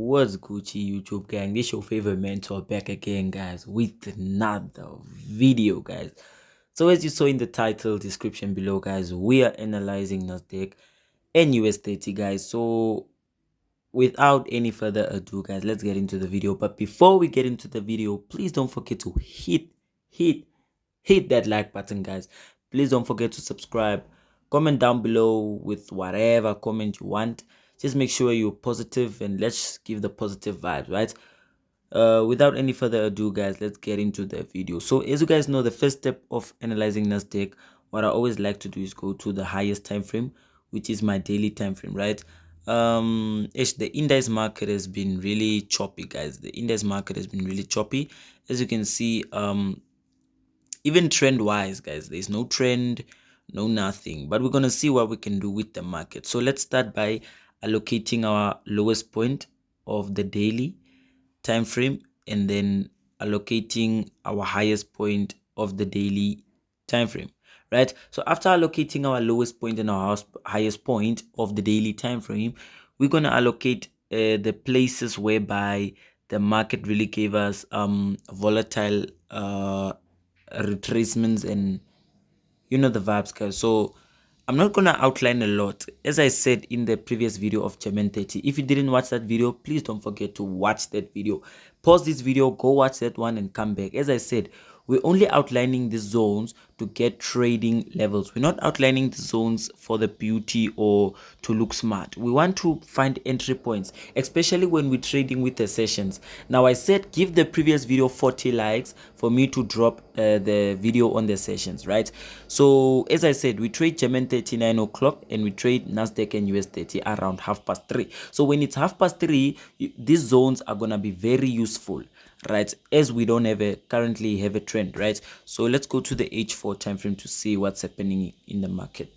What's Gucci YouTube gang? This your favorite mentor back again, guys, with another video, guys. So as you saw in the title description below, guys, we are analyzing Nasdaq and US30, guys. So without any further ado, guys, let's get into the video. But before we get into the video, please don't forget to hit that like button, guys. Please don't forget to subscribe. Comment down below with whatever comment you want. Just make sure you're positive and let's give the positive vibes, right? Without any further ado, guys, let's get into the video. So as you guys know, the first step of analyzing Nasdaq, what I always like to do is go to the highest time frame, which is my daily time frame, right? The index market has been really choppy, guys. The index market has been really choppy, as you can see. Even trend wise, guys, there's no trend, no nothing, but we're gonna see what we can do with the market. So let's start by allocating our lowest point of the daily time frame and then allocating our highest point of the daily time frame, right? So after allocating our lowest point and our highest point of the daily time frame, we're gonna allocate the places whereby the market really gave us volatile retracements, and you know the vibes, guys. So I'm not gonna outline a lot. As I said in the previous video of German 30, if you didn't watch that video, please don't forget to watch that video. Pause this video, go watch that one and come back. As I said, we're only outlining the zones to get trading levels. We're not outlining the zones for the beauty or to look smart. We want to find entry points, especially when we're trading with the sessions. Now, I said give the previous video 40 likes for me to drop the video on the sessions, right? So as I said, we trade German 39 o'clock and we trade Nasdaq and US30 around 3:30. So when it's 3:30, these zones are gonna be very useful, right? As we don't currently have a trend, right? So let's go to the H4 time frame to see what's happening in the market.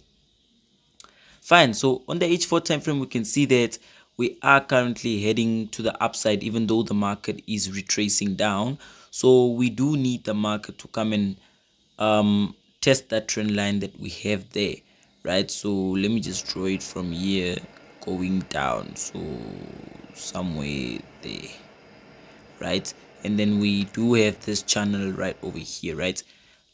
Fine. So on the H4 time frame, we can see that we are currently heading to the upside, even though the market is retracing down. So we do need the market to come and test that trend line that we have there, right? So let me just draw it from here going down, so somewhere there, right? And then we do have this channel right over here, right?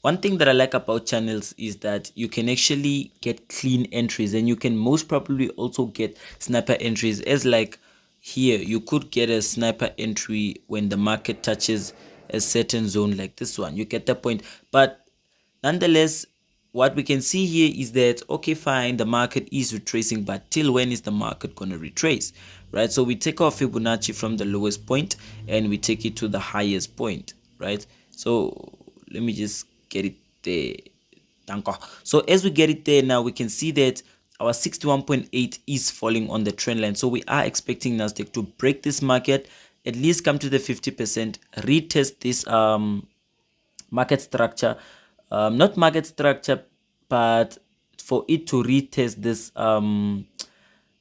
One thing that I like about channels is that you can actually get clean entries, and you can most probably also get sniper entries. As like here, you could get a sniper entry when the market touches a certain zone like this one. You get the point. But nonetheless, what we can see here is that, okay, fine, the market is retracing, but till when is the market going to retrace, right? So we take our Fibonacci from the lowest point and we take it to the highest point, right? So let me just get it there. So as we get it there now, we can see that our 61.8 is falling on the trend line. So we are expecting Nasdaq to break this market, at least come to the 50%, retest this market structure, not market structure, but for it to retest this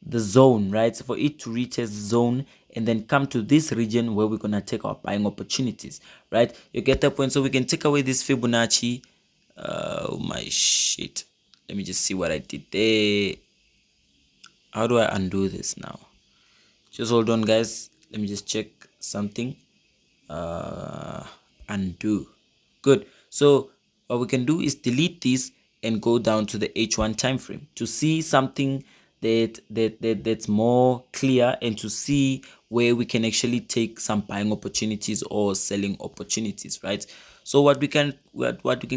the zone, right? So for it to retest the zone and then come to this region where we're gonna take our buying opportunities, right? You get the point. So we can take away this Fibonacci. Oh my shit, let me just see what I did there. How do I undo this now? Just hold on, guys, let me just check something. Undo. Good. So what we can do is delete this and go down to the H1 time frame to see something that's more clear, and to see where we can actually take some buying opportunities or selling opportunities, right? So what we can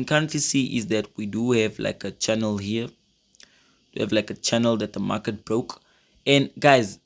currently see is that we do have like a channel here. We have like a channel that the market broke. And guys,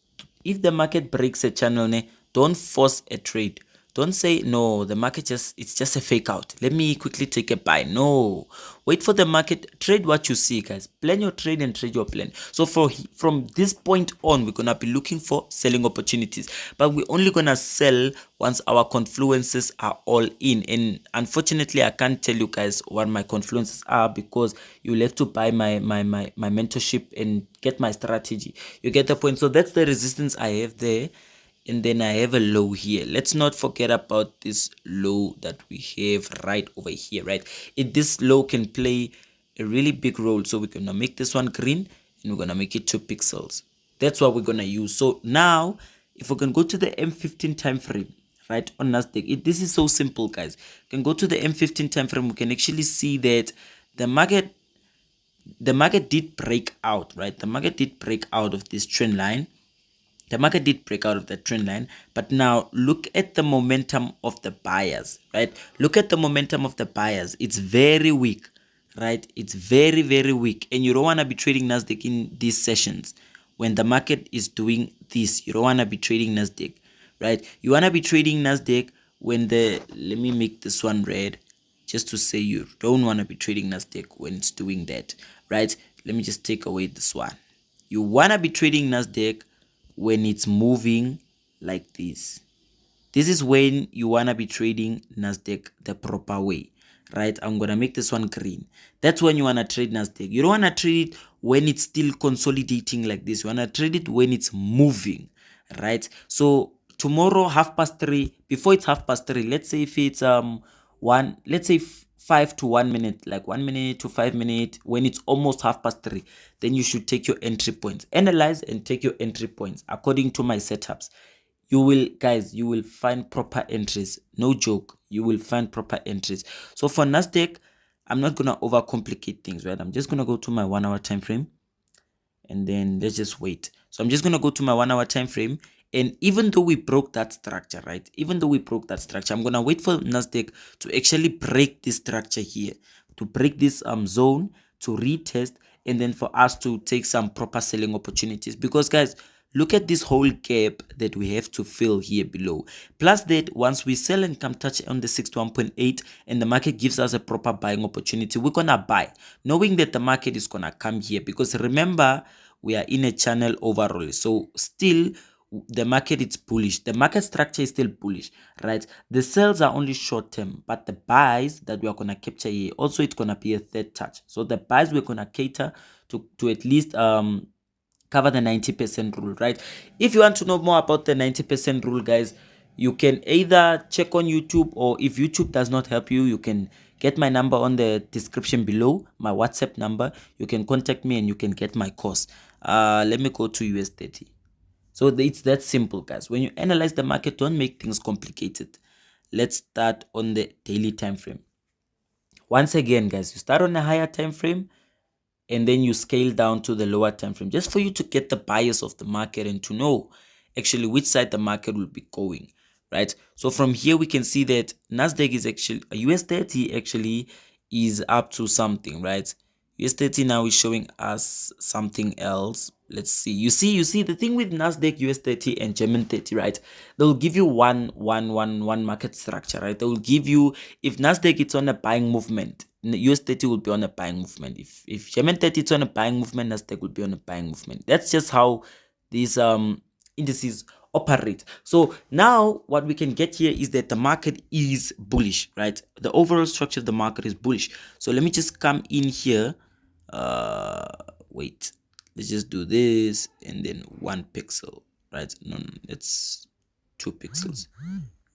if the market breaks a channel, don't force a trade. Don't say, no, the market it's just a fake out, let me quickly take a buy. No, wait for the market, trade what you see, guys. Plan your trade and trade your plan. So from this point on, we're gonna be looking for selling opportunities, but we're only gonna sell once our confluences are all in. And unfortunately, I can't tell you guys what my confluences are, because you'll have to buy my mentorship and get my strategy. You get the point. So that's the resistance I have there, and then I have a low here. Let's not forget about this low that we have right over here, right? This low can play a really big role. So we're gonna make this one green and we're gonna make it 2 pixels. That's what we're gonna use. So now if we can go to the M15 time frame, right, on Nasdaq, this is so simple, guys. You can go to the M15 time frame. We can actually see that the market did break out, right? The market did break out of this trend line. The market did break out of the trend line, but now look at the momentum of the buyers, right? Look at the momentum of the buyers. It's very weak, right? It's very, very weak. And you don't want to be trading Nasdaq in these sessions. When the market is doing this, you don't want to be trading Nasdaq, right? You want to be trading Nasdaq when let me make this one red, just to say you don't want to be trading Nasdaq when it's doing that, right? Let me just take away this one. You want to be trading Nasdaq when it's moving like this. This is when you want to be trading Nasdaq the proper way, right? I'm going to make this one green. That's when you want to trade Nasdaq. You don't want to trade it when it's still consolidating like this. You want to trade it when it's moving, right? So tomorrow, 3:30, before it's 3:30, let's say if it's let's say 5 to 1 minute, like 1 minute to 5 minutes, when it's almost 3:30, then you should take your entry points. Analyze and take your entry points according to my setups. You will find proper entries. No joke, you will find proper entries. So for Nasdaq, I'm not gonna overcomplicate things, right? I'm just gonna go to my 1 hour time frame, and then let's just wait. So I'm just going to go to my 1 hour time frame, and even though we broke that structure, right, even though we broke that structure, I'm going to wait for Nasdaq to actually break this structure here, to break this zone, to retest, and then for us to take some proper selling opportunities. Because guys, look at this whole gap that we have to fill here below. Plus that once we sell and come touch on the 61.8 and the market gives us a proper buying opportunity, we're gonna buy, knowing that the market is gonna come here. Because remember, we are in a channel overall, so still the market is bullish. The market structure is still bullish, right? The sales are only short term, but the buys that we are gonna capture here, also it's gonna be a third touch. So the buys we're gonna cater to at least cover the 90% rule, right? If you want to know more about the 90% rule, guys, you can either check on YouTube, or if YouTube does not help you, you can get my number on the description below, my WhatsApp number. You can contact me and you can get my course. Let me go to US30. So it's that simple, guys. When you analyze the market, don't make things complicated. Let's start on the daily time frame. Once again, guys, you start on a higher time frame, and then you scale down to the lower time frame, just for you to get the bias of the market and to know actually which side the market will be going, right? So from here we can see that Nasdaq is actually US30 actually is up to something, right? US30 now is showing us something else. Let's see. You see the thing with Nasdaq, US30 and German 30, right? They'll give you one market structure, right? They will give you, if Nasdaq it's on a buying movement, US30 will be on a buying movement. If German 30 is on a buying movement, Nasdaq will be on a buying movement. That's just how these indices operate. So now what we can get here is that the market is bullish, right? The overall structure of the market is bullish. So let me just come in here. Wait, let's just do this, and then 1 pixel, right? No, it's 2 pixels,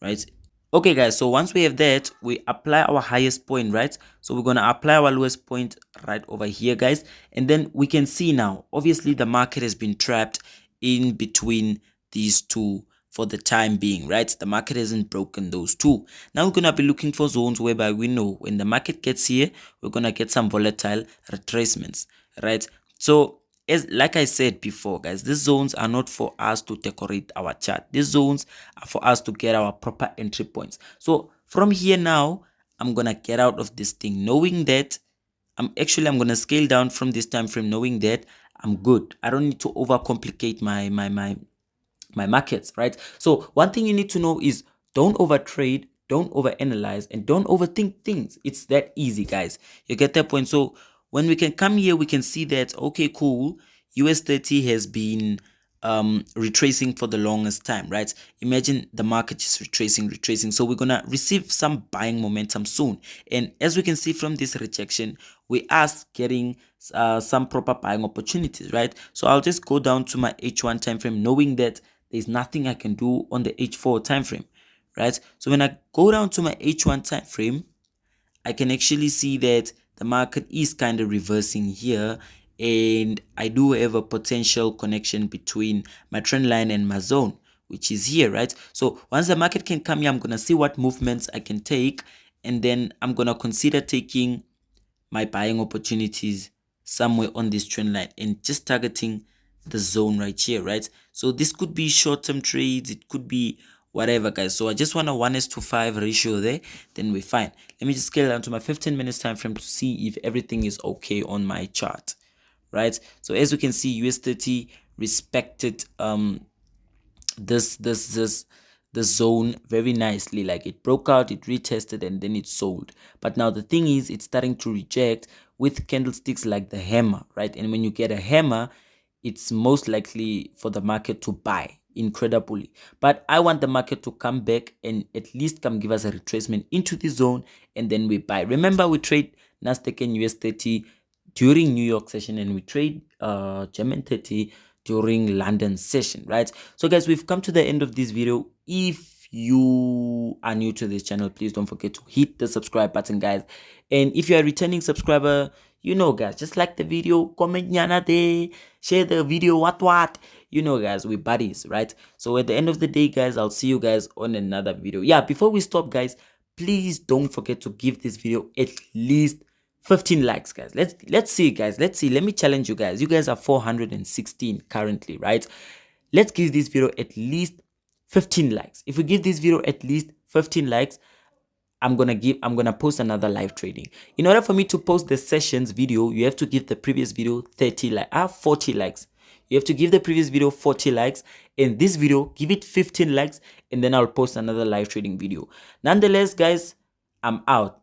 right? Okay guys, so once we have that, we apply our highest point, right? So we're going to apply our lowest point right over here, guys, and then we can see now obviously the market has been trapped in between these two for the time being, right? The market hasn't broken those two. Now we're going to be looking for zones whereby we know when the market gets here, we're going to get some volatile retracements, right? So like I said before, guys, these zones are not for us to decorate our chart. These zones are for us to get our proper entry points. So from here now, I'm gonna get out of this thing knowing that I'm gonna scale down from this time frame, knowing that I'm good. I don't need to overcomplicate my markets, right? So one thing you need to know is don't overtrade, don't overanalyze, and don't overthink things. It's that easy, guys. You get that point? So when we can come here, we can see that, okay, cool, US30 has been retracing for the longest time, right? Imagine the market is retracing. So we're gonna receive some buying momentum soon, and as we can see from this rejection, we are getting some proper buying opportunities, right? So I'll just go down to my H1 time frame, knowing that there's nothing I can do on the H4 time frame, right? So when I go down to my H1 time frame, I can actually see that the market is kind of reversing here, and I do have a potential connection between my trend line and my zone, which is here, right? So once the market can come here, I'm gonna see what movements I can take, and then I'm gonna consider taking my buying opportunities somewhere on this trend line and just targeting the zone right here, right? So this could be short-term trades, it could be whatever, guys. So I just want a 1:5 ratio there, then we're fine. Let me just scale down to my 15 minutes time frame to see if everything is okay on my chart, right? So as we can see, US30 respected the zone very nicely. Like, it broke out, it retested, and then it sold. But now the thing is, it's starting to reject with candlesticks like the hammer, right? And when you get a hammer, it's most likely for the market to buy incredibly. But I want the market to come back and at least come give us a retracement into the zone, and then we buy. Remember, we trade Nasdaq and US30 during New York session, and we trade German 30 during London session, right? So guys, we've come to the end of this video. If you are new to this channel, please don't forget to hit the subscribe button, guys. And if you're a returning subscriber, you know, guys, just like the video, comment nyana there, share the video, what, you know, guys, we buddies, right? So at the end of the day, guys, I'll see you guys on another video. Yeah, before we stop, guys, please don't forget to give this video at least 15 likes, guys. Let's see, guys. Let's see. Let me challenge you guys. You guys are 416 currently, right? Let's give this video at least 15 likes. If we give this video at least 15 likes, I'm gonna post another live trading. In order for me to post the sessions video, you have to give the previous video 30 likes. I have 40 likes. You have to give the previous video 40 likes, and this video, give it 15 likes, and then I'll post another live trading video. Nonetheless, guys, I'm out.